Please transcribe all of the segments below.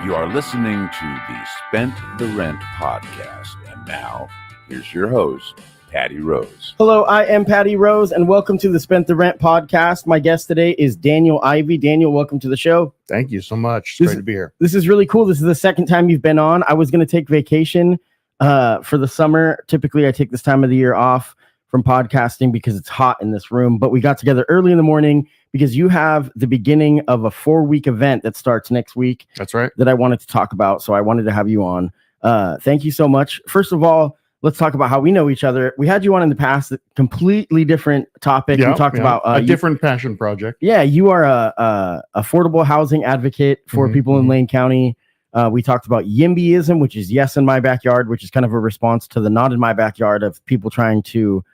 You are listening to the Spent the Rent podcast. And now, here's your host, Patty Rose. Hello, I am Patty Rose, and welcome to the Spent the Rent podcast. My guest today is Daniel Ivey. Daniel, welcome to the show. Thank you so much. It's great to be here. This is really cool. This is the second time you've been on. I was going to take vacation for the summer. Typically, I take this time of the year off from podcasting because it's hot in this room, but we got together early in the morning because you have the beginning of a 4-week event that starts next week. That's right. That I wanted to talk about, so I wanted to have you on. Thank you so much. First of all, let's talk about how we know each other. We had you on in the past, a completely different topic. We talked about a different passion project. Yeah, you are a affordable housing advocate for people in Lane County. We talked about YIMBYism, which is yes in my backyard, which is kind of a response to the not in my backyard of people trying to,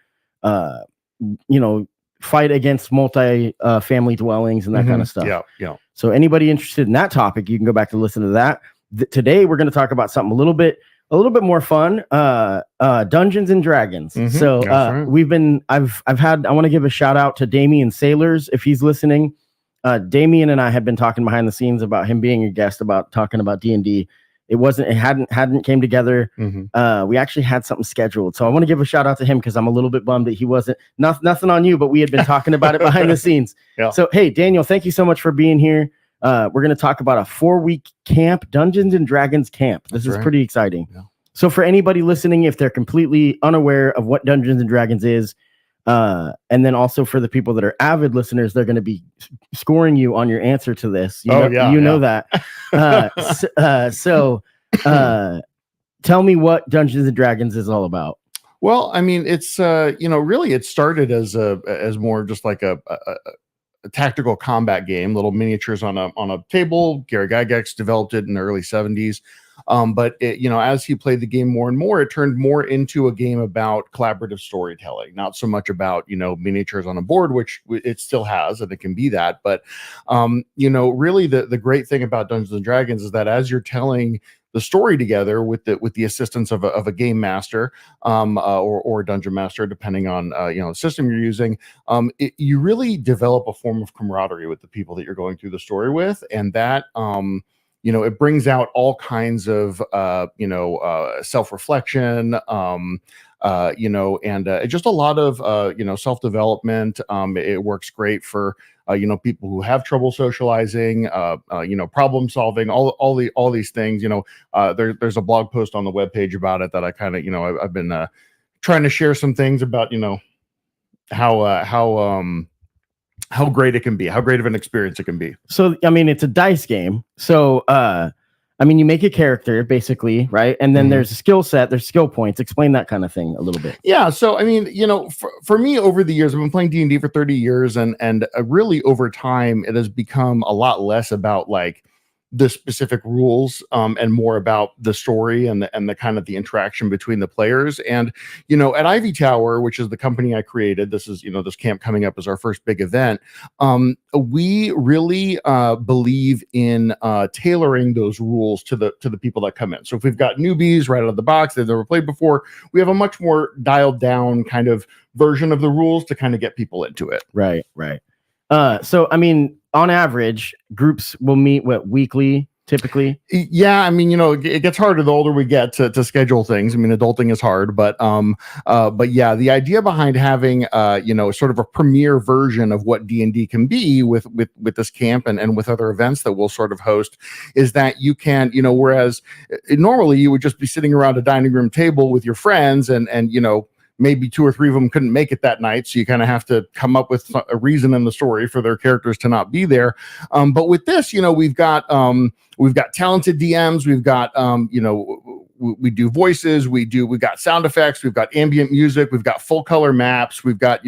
fight against multi-family dwellings and that kind of stuff. Yeah. So anybody interested in that topic, you can go back to listen to that. Today, we're going to talk about something a little bit more fun, Dungeons and Dragons. So right. I want to give a shout out to Damian Sailors if he's listening. Damian and I had been talking behind the scenes about him being a guest about talking about D&D. It hadn't came together. We actually had something scheduled. So I want to give a shout out to him because I'm a little bit bummed that he wasn't. Nothing on you, but we had been talking about it behind the scenes. Yeah. So, hey, Daniel, thank you so much for being here. We're going to talk about a 4-week camp, Dungeons and Dragons camp. This is pretty exciting. Yeah. So for anybody listening, if they're completely unaware of what Dungeons and Dragons is, and then also for the people that are avid listeners, they're going to be scoring you on your answer to this. You know that. So tell me what Dungeons and Dragons is all about. Well, I mean, it's really it started as more just like a tactical combat game, little miniatures on a table. Gary Gygax developed it in the early 70s. But as he played the game more and more, it turned more into a game about collaborative storytelling, not so much about, miniatures on a board, which it still has, and it can be that. But, really the great thing about Dungeons and Dragons is that as you're telling the story together with the assistance of a game master, or dungeon master, depending on, the system you're using, you really develop a form of camaraderie with the people that you're going through the story with. And that, it brings out all kinds of, self-reflection, and just a lot of, self-development. It works great for, people who have trouble socializing, problem solving, all these things. There's a blog post on the webpage about it that I kind of, I've been trying to share some things about, how great it can be, how great of an experience it can be. So, I mean, it's a dice game. So, you make a character basically, right? And then there's a skill set, there's skill points. Explain that kind of thing a little bit. Yeah. So, I mean, for me over the years, I've been playing D&D for 30 years and really over time, it has become a lot less about like the specific rules and more about the story and the kind of the interaction between the players. And at Ivy Tower, which is the company I created, this is this camp coming up as our first big event. We really believe in tailoring those rules to the people that come in. So if we've got newbies right out of the box, they've never played before, we have a much more dialed down kind of version of the rules to kind of get people into it. Right. So, I mean, on average, groups will meet weekly, typically. Yeah, I mean, it gets harder the older we get to schedule things. I mean, adulting is hard, but yeah, the idea behind having sort of a premier version of what D&D can be with this camp and with other events that we'll sort of host is that you can, whereas normally you would just be sitting around a dining room table with your friends and maybe 2 or 3 of them couldn't make it that night. So you kind of have to come up with a reason in the story for their characters to not be there. But with this, we've got talented DMs. We've got, we do voices. We've got sound effects. We've got ambient music. We've got full color maps. We've got,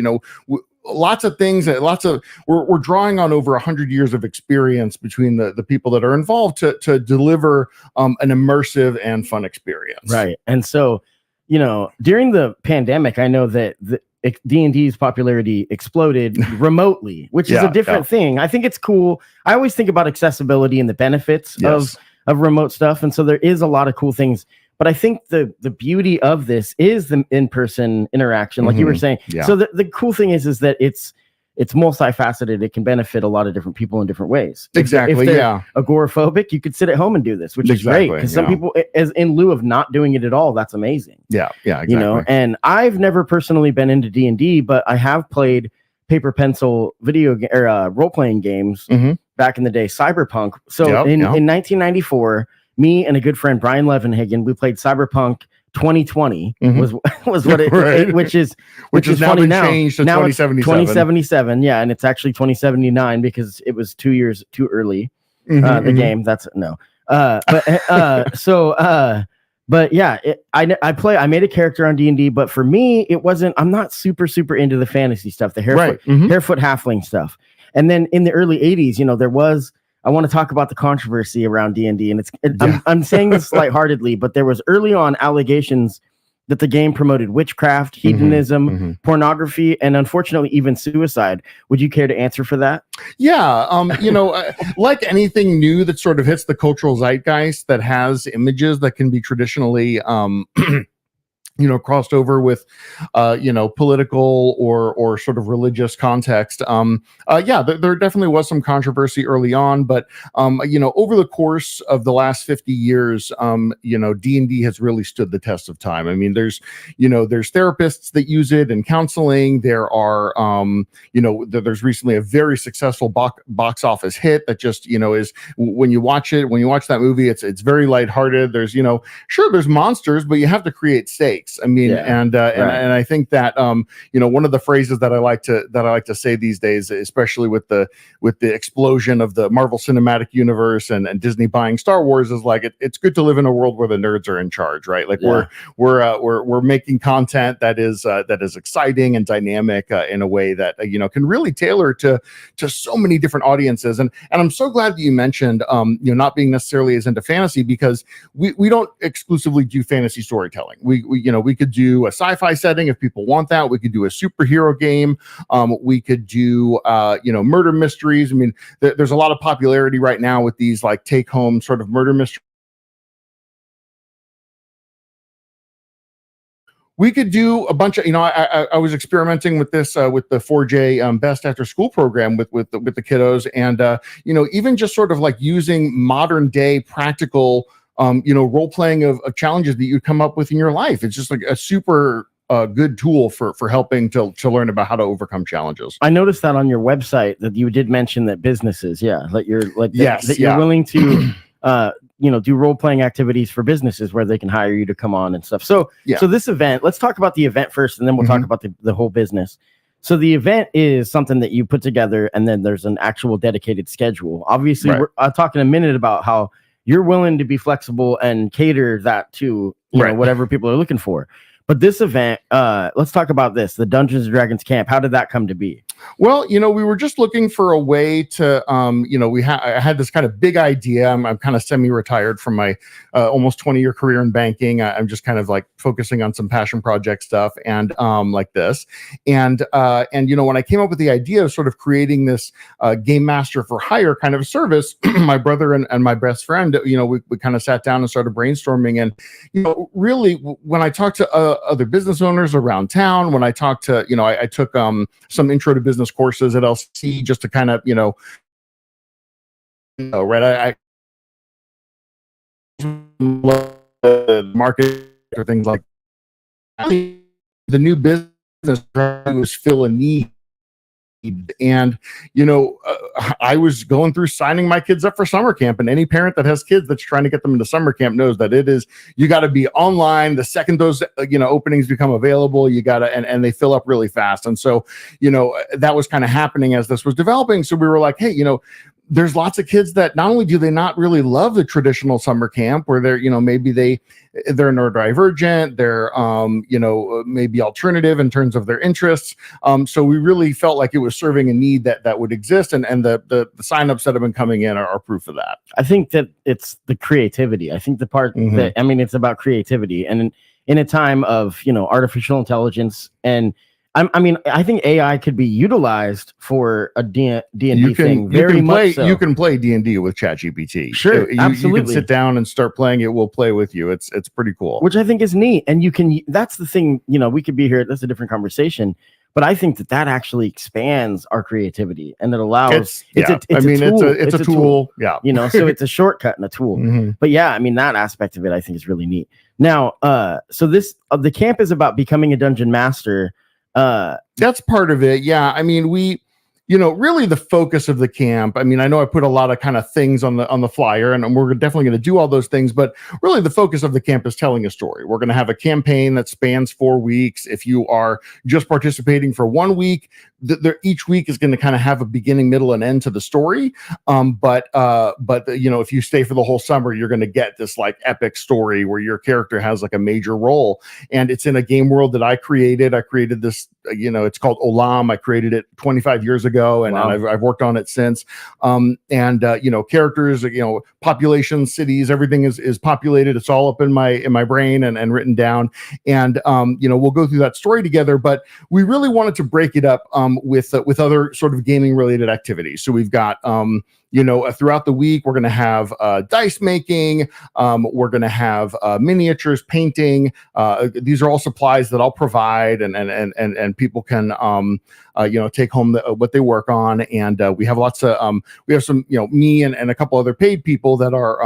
lots of things. We're drawing on over 100 years of experience between the people that are involved to deliver an immersive and fun experience. Right. And so, during the pandemic, I know that D&D's popularity exploded remotely, which is a different thing. I think it's cool. I always think about accessibility and the benefits of remote stuff. And so there is a lot of cool things. But I think the beauty of this is the in-person interaction, like you were saying. Yeah. So the cool thing is that it's it's multifaceted. It can benefit a lot of different people in different ways. Exactly. If they're agoraphobic, you could sit at home and do this, which is great, because some people, as in lieu of not doing it at all, that's amazing. Yeah, exactly. You know, and I've never personally been into D&D, but I have played paper pencil role playing games back in the day, Cyberpunk. So in 1994, me and a good friend Brian Levenhagen, we played Cyberpunk 2020 was what it which is now funny been now. Changed to now 2077. 2077, yeah, and it's actually 2079 because it was 2 years too early. The game, that's no. But yeah, I made a character on D&D, but for me, it wasn't. I'm not super into the fantasy stuff, the harefoot halfling stuff. And then in the early 80s, you know, there was. I want to talk about the controversy around D&D, and I'm saying this lightheartedly, but there was early on allegations that the game promoted witchcraft, hedonism, pornography, and unfortunately even suicide. Would you care to answer for that? Yeah, you know, like anything new that sort of hits the cultural zeitgeist that has images that can be traditionally you know, crossed over with, you know, political or sort of religious context. There definitely was some controversy early on, but, you know, over the course of the last 50 years, you know, D&D has really stood the test of time. I mean, there's therapists that use it in counseling. There are, you know, there's recently a very successful box office hit that just, you know, is when you watch that movie, it's very lighthearted. There's, you know, sure, there's monsters, but you have to create stakes. I mean, and I think that you know, one of the phrases that I like to say these days, especially with the explosion of the Marvel Cinematic Universe and Disney buying Star Wars, is like it's good to live in a world where the nerds are in charge, right? Like we're making content that is exciting and dynamic in a way that you know, can really tailor to so many different audiences. And I'm so glad that you mentioned you know, not being necessarily as into fantasy, because we don't exclusively do fantasy storytelling. We you know, we could do a sci-fi setting if people want that. We could do a superhero game. We could do you know, murder mysteries. I mean, there's a lot of popularity right now with these like take-home sort of murder mysteries. We could do a bunch of, you know, I was experimenting with this with the 4J best after school program with the kiddos, and you know, even just sort of like using modern day practical you know, role playing of challenges that you come up with in your life. It's just like a super good tool for helping to learn about how to overcome challenges. I noticed that on your website that you did mention that businesses, that you're willing to you know, do role playing activities for businesses where they can hire you to come on and stuff. So so this event, let's talk about the event first, and then we'll talk about the whole business. So the event is something that you put together, and then there's an actual dedicated schedule. Obviously, we're talking a minute about how you're willing to be flexible and cater that to you know, whatever people are looking for. But this event, let's talk about this, the Dungeons and Dragons camp. How did that come to be? Well, you know, we were just looking for a way to, you know, I had this kind of big idea. I'm kind of semi-retired from my almost 20-year career in banking. I'm just kind of like focusing on some passion project stuff and like this. And you know, when I came up with the idea of sort of creating this game master for hire kind of service, my brother and my best friend, you know, we kind of sat down and started brainstorming. And, you know, really, when I talked to other business owners around town, when I talked to, you know, I took some intro to business courses at LC just to kind of, you know, right. I market or things like that. The new business was fill a need. And, you know, I was going through signing my kids up for summer camp, and any parent that has kids that's trying to get them into summer camp knows that it is, you got to be online the second those, you know, openings become available. You got to, and they fill up really fast. And so, you know, that was kind of happening as this was developing. So we were like, hey, you know, there's lots of kids that not only do they not really love the traditional summer camp, where they're, you know, maybe they're neurodivergent, they're, you know, maybe alternative in terms of their interests. So we really felt like it was serving a need that would exist. And the signups that have been coming in are proof of that. I think that it's the creativity. I think the part that, I mean, it's about creativity, and in a time of, you know, artificial intelligence, and I mean, I think AI could be utilized for a D&D thing very much so. You can play D&D with ChatGPT. Sure, absolutely. You can sit down and start playing it. We'll play with you. It's pretty cool. Which I think is neat. And you can, that's the thing, you know, we could be here. That's a different conversation. But I think that actually expands our creativity, and it allows it's a tool. Yeah. So it's a shortcut and a tool. Mm-hmm. But yeah, I mean, that aspect of it I think is really neat. Now, so this the camp is about becoming a dungeon master. That's part of it. Yeah. I mean, really the focus of the camp. I mean, I know I put a lot of kind of things on the flyer, and we're definitely going to do all those things, but really the focus of the camp is telling a story. We're going to have a campaign that spans 4 weeks. If you are just participating for 1 week, each week is going to kind of have a beginning, middle, and end to the story. But if you stay for the whole summer, you're going to get this like epic story where your character has like a major role, and it's in a game world that I created. I created this, it's called Olam. I created it 25 years ago. And Wow. I've worked on it since. Characters, populations, cities, everything is populated. It's all up in my brain and written down. And we'll go through that story together. But we really wanted to break it up with other sort of gaming related activities. So we've got throughout the week, we're going to have dice making. We're going to have miniatures, painting. These are all supplies that I'll provide, and people can take home what they work on. And we have lots of we have some me and a couple other paid people that are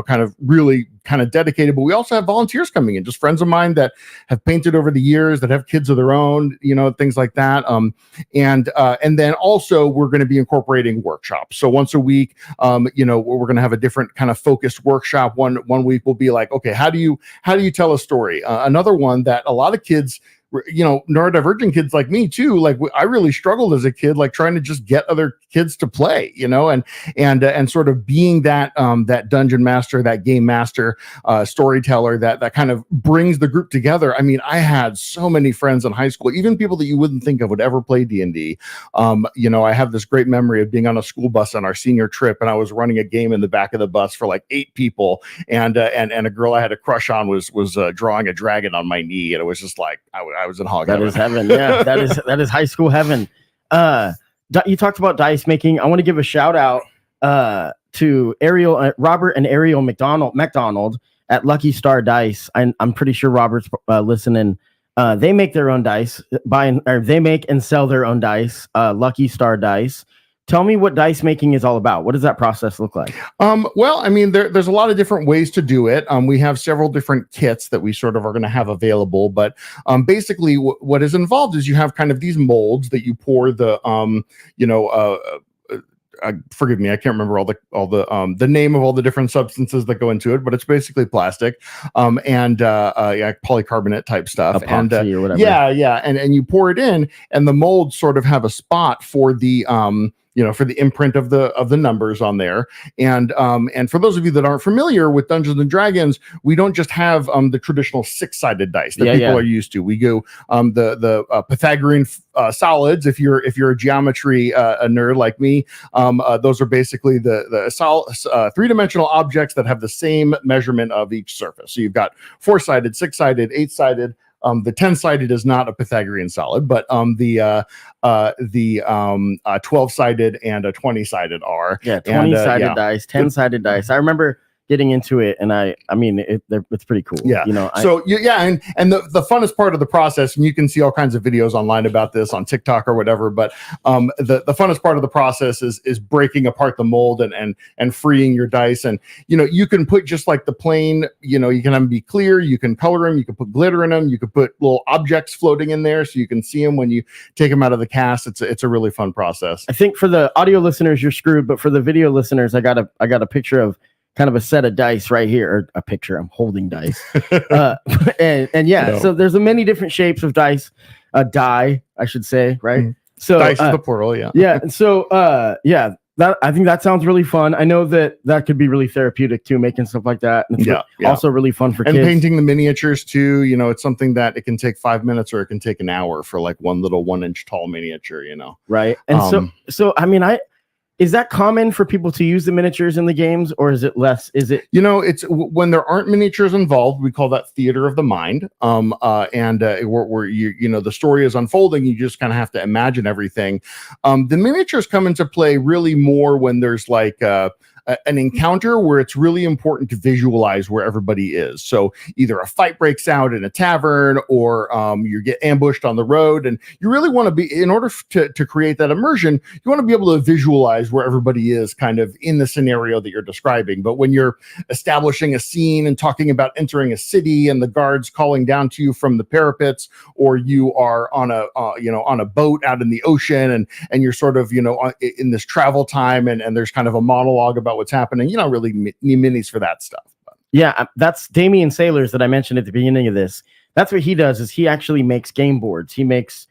kind of really kind of dedicated. But we also have volunteers coming in, just friends of mine that have painted over the years, that have kids of their own, things like that. And then also we're going to be incorporating workshops. So once a week, we're going to have a different kind of focused workshop. One week will be like, okay, how do you tell a story? Another one that a lot of kids, neurodivergent kids like me too, like I really struggled as a kid, like trying to just get other kids to play, and sort of being that dungeon master, that game master, storyteller that kind of brings the group together. I mean, I had so many friends in high school, even people that you wouldn't think of would ever play D&D. I have this great memory of being on a school bus on our senior trip, and I was running a game in the back of the bus for like 8 people, and a girl I had a crush on was drawing a dragon on my knee, and it was just like I was in hog heaven. That is heaven. Yeah, that is high school heaven. You talked about dice making. I want to give a shout out to Robert and Ariel McDonald at Lucky Star Dice. I'm pretty sure Robert's listening. They make their own dice. They make and sell their own dice. Lucky Star Dice. Tell me what dice making is all about. What does that process look like? Well, I mean, there's a lot of different ways to do it. We have several different kits that we sort of are going to have available, but basically what is involved is you have kind of these molds that you pour the, forgive me, I can't remember all the name of all the different substances that go into it, but it's basically plastic, and polycarbonate type stuff, epoxy or whatever. Yeah, and you pour it in, and the molds sort of have a spot for the for the imprint of the numbers on there. And for those of you that aren't familiar with Dungeons and Dragons, we don't just have the traditional 6-sided dice that people are used to. We go the Pythagorean solids. If you're a geometry a nerd like me, those are basically the 3-dimensional objects that have the same measurement of each surface. So you've got 4-sided, 6-sided, 8-sided. The 10-sided is not a Pythagorean solid, but the 12-sided and a 20-sided are. Yeah, 20-sided dice, 10-sided dice. I remember getting into it, and it's pretty cool. Yeah, and the funnest part of the process, and you can see all kinds of videos online about this on TikTok or whatever, but the funnest part of the process is breaking apart the mold and freeing your dice. And you can put just like the plain, you can have them be clear, you can color them, you can put glitter in them, you can put little objects floating in there so you can see them when you take them out of the cast. It's a really fun process. I think for the audio listeners you're screwed, but for the video listeners, I got a picture of kind of a set of dice right here, or a picture. I'm holding dice. So there's many different shapes of dice, die, I should say, right? Mm-hmm. So dice is the plural, yeah. Yeah. So that I think that sounds really fun. I know that could be really therapeutic too, making stuff like that. And it's also really fun for kids. And painting the miniatures too, it's something that it can take 5 minutes or it can take an hour for like one little 1-inch tall miniature, Right. And so I mean, is that common for people to use the miniatures in the games, or is it less? Is it? It's when there aren't miniatures involved, we call that theater of the mind. Where the story is unfolding, you just kind of have to imagine everything. The miniatures come into play really more when there's like an encounter where it's really important to visualize where everybody is. So either a fight breaks out in a tavern, or you get ambushed on the road, and you really want to be, in order to create that immersion, you want to be able to visualize where everybody is kind of in the scenario that you're describing. But when you're establishing a scene and talking about entering a city and the guards calling down to you from the parapets, or you are on a on a boat out in the ocean, and you're sort of in this travel time, and there's kind of a monologue about what's happening, you don't really need minis for that stuff. Yeah, that's Damian Sailors that I mentioned at the beginning of this. That's what he does, is he actually makes game boards. He makes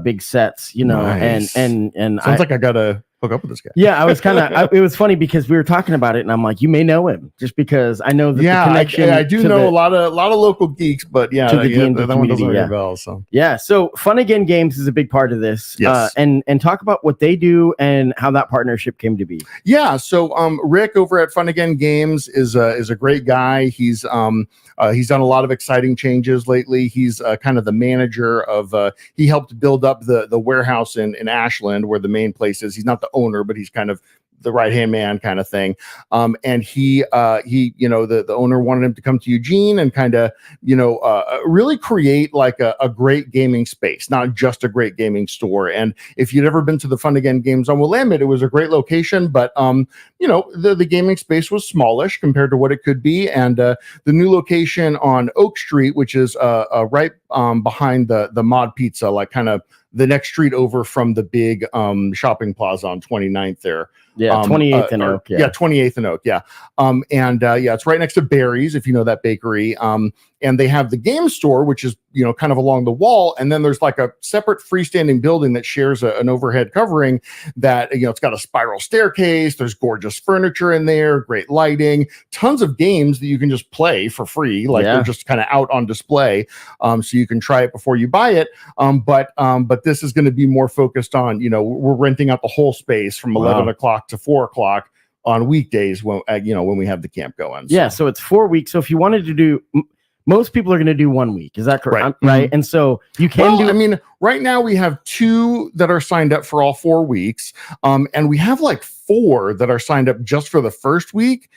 big sets, Nice. and Sounds like I gotta hook up with this guy. Yeah, I was kind of. It was funny because we were talking about it, and I'm like, you may know him just because I know that the connection. I do know a lot of local geeks, but yeah, to the D&D that one doesn't community, ring a bell. So so Fun Again Games is a big part of this. Yes. And talk about what they do and how that partnership came to be. Yeah, so Rick over at Fun Again Games is a great guy. He's done a lot of exciting changes lately. He's kind of the manager of. He helped build up the warehouse in Ashland, where the main place is. He's not the owner, but he's kind of the right-hand man kind of thing. And he the owner wanted him to come to Eugene and kind of, really create like a great gaming space, not just a great gaming store. And if you'd ever been to the Fun Again Games on Willamette, it was a great location, but the gaming space was smallish compared to what it could be. And the new location on Oak Street, which is right behind the Mod Pizza, like kind of the next street over from the big shopping plaza on 29th there. Yeah, 28th and Oak. Yeah, 28th and Oak. Yeah. It's right next to Barry's, if you know that bakery. And they have the game store, which is, kind of along the wall. And then there's like a separate freestanding building that shares an overhead covering that, it's got a spiral staircase. There's gorgeous furniture in there, great lighting, tons of games that you can just play for free. Like they're just kind of out on display. So you can try it before you buy it. But this is going to be more focused on, we're renting out the whole space from 11 o'clock to 4 o'clock on weekdays when we have the camp going. So it's 4 weeks. So if you wanted to do, most people are going to do 1 week. Is that correct? Right. And so you can right now we have 2 that are signed up for all 4 weeks. And we have like 4 that are signed up just for the first week.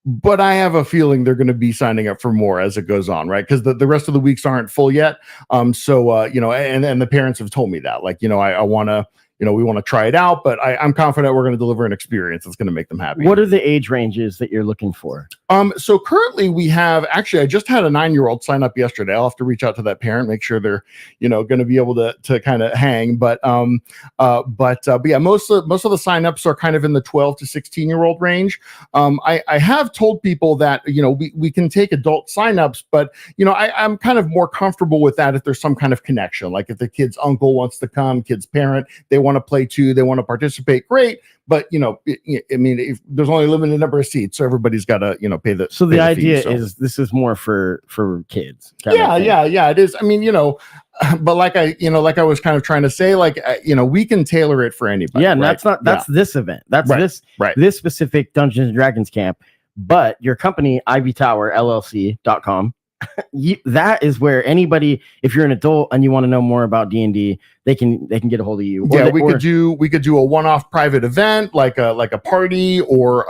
But I have a feeling they're going to be signing up for more as it goes on, right? Because the rest of the weeks aren't full yet. And the parents have told me that, like, I want to, we want to try it out, but I'm confident we're going to deliver an experience that's going to make them happy. What are the age ranges that you're looking for? So currently we have, I just had a 9-year-old sign up yesterday. I'll have to reach out to that parent, make sure they're, going to be able to kind of hang. But yeah, most of the signups are kind of in the 12 to 16-year-old range. I have told people that, we can take adult signups, but, I'm kind of more comfortable with that if there's some kind of connection. Like if the kid's uncle wants to come, kid's parent, they want to play too, they want to participate, great. But if there's only a limited number of seats, so everybody's got to pay the. So the idea is this is more for kids. Yeah, it is. But like I was kind of trying to say, we can tailor it for anybody. Yeah, and that's this event. That's this specific Dungeons and Dragons camp. But your company, ivytowerllc.com, that is where anybody, if you're an adult and you want to know more about D&D, they can get a hold of you. We could do a one-off private event, like a party, or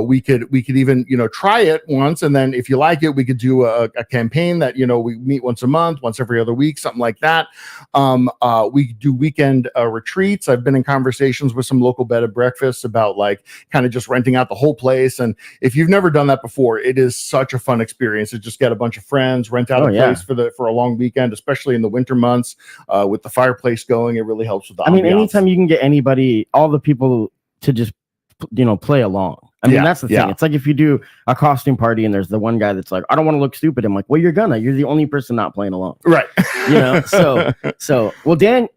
we could even try it once, and then if you like it, we could do a campaign that we meet once a month, once every other week, something like that. We do weekend retreats. I've been in conversations with some local bed and breakfasts about like kind of just renting out the whole place, and if you've never done that before, it is such a fun experience to just get a bunch of friends, rent out a place for a long weekend, especially in the winter months with the fireplace going. It really helps with the ambiance. Anytime you can get anybody, all the people to just play along. That's the thing. It's like if you do a costume party and there's the one guy that's like, I don't want to look stupid. I'm like, well, you're the only person not playing along. Right. Well,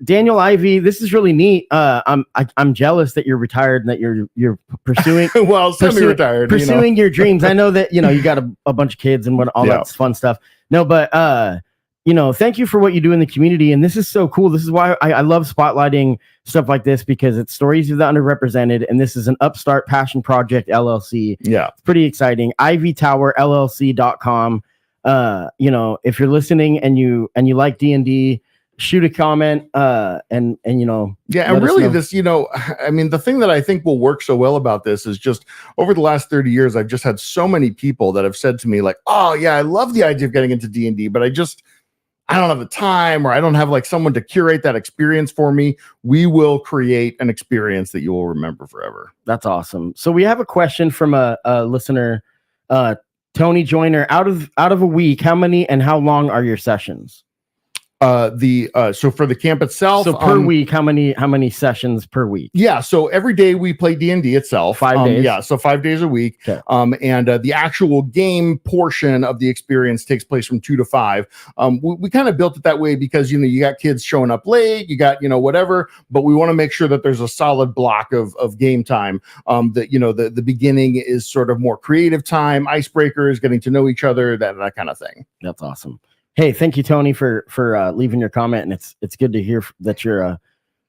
Daniel Ivy, this is really neat. I'm jealous that you're retired and that you're pursuing well, semi-retired, pursuing your dreams. I know that, you got a bunch of kids and all that fun stuff. No, but thank you for what you do in the community. And this is so cool. This is why I love spotlighting stuff like this, because it's stories of the underrepresented. And this is an upstart passion project, LLC. Yeah. It's pretty exciting. ivytowerllc.com. If you're listening and you like D&D, shoot a comment, and yeah, and really this, I mean, the thing that I think will work so well about this is just over the last 30 years, I've just had so many people that have said to me like, oh yeah, I love the idea of getting into D&D, but I don't have the time, or I don't have like someone to curate that experience for me. We will create an experience that you will remember forever. That's awesome. So we have a question from a listener, Tony Joyner. Out of a week, how many and how long are your sessions? So for the camp itself, so per week, how many sessions per week? Yeah, so every day we play D&D itself. 5 days. Yeah, so 5 days a week. Okay. And the actual game portion of the experience takes place from 2 to 5. We kind of built it that way because you got kids showing up late, you got whatever, but we want to make sure that there's a solid block of game time. That the beginning is sort of more creative time, icebreakers, getting to know each other, that kind of thing. That's awesome. Hey, thank you, Tony, for leaving your comment, and it's good to hear that you're.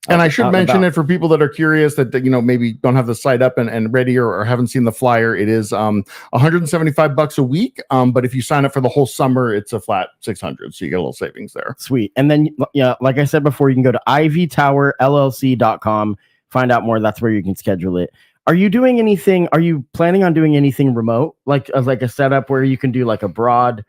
And I should mention it for people that are curious that maybe don't have the site up and ready or haven't seen the flyer. It is $175 a week, but if you sign up for the whole summer, it's a flat $600, so you get a little savings there. Sweet. And then like I said before, you can go to ivytowerllc.com, find out more. That's where you can schedule it. Are you doing anything? Are you planning on doing anything remote, like a setup where you can do like a broad?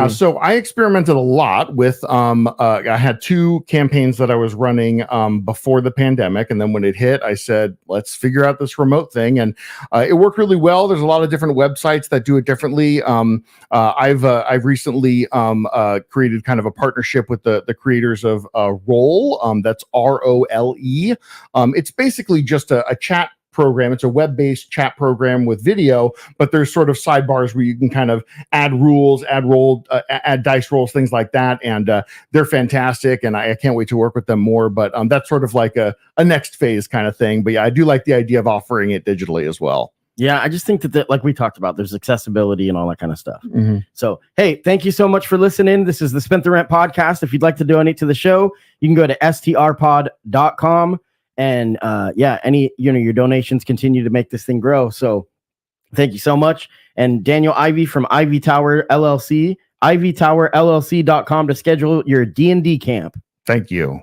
So I experimented a lot with I had 2 campaigns that I was running before the pandemic, and then when it hit, I said, let's figure out this remote thing, and it worked really well. There's a lot of different websites that do it differently. I've recently created kind of a partnership with the creators of Roll. That's ROLE. It's basically just a chat program. It's a web-based chat program with video, but there's sort of sidebars where you can kind of add rules, add dice rolls, things like that, and they're fantastic, and I can't wait to work with them more. But that's sort of like a next phase kind of thing. But yeah, I do like the idea of offering it digitally as well. Yeah, I just think that like we talked about, there's accessibility and all that kind of stuff. Mm-hmm. So, hey, thank you so much for listening. This is the Spent the Rent podcast. If you'd like to donate to the show, you can go to STRPOD.com. And your donations continue to make this thing grow. So thank you so much. And Daniel Ivy from Ivy Tower LLC, ivytowerllc.com to schedule your D&D camp. Thank you.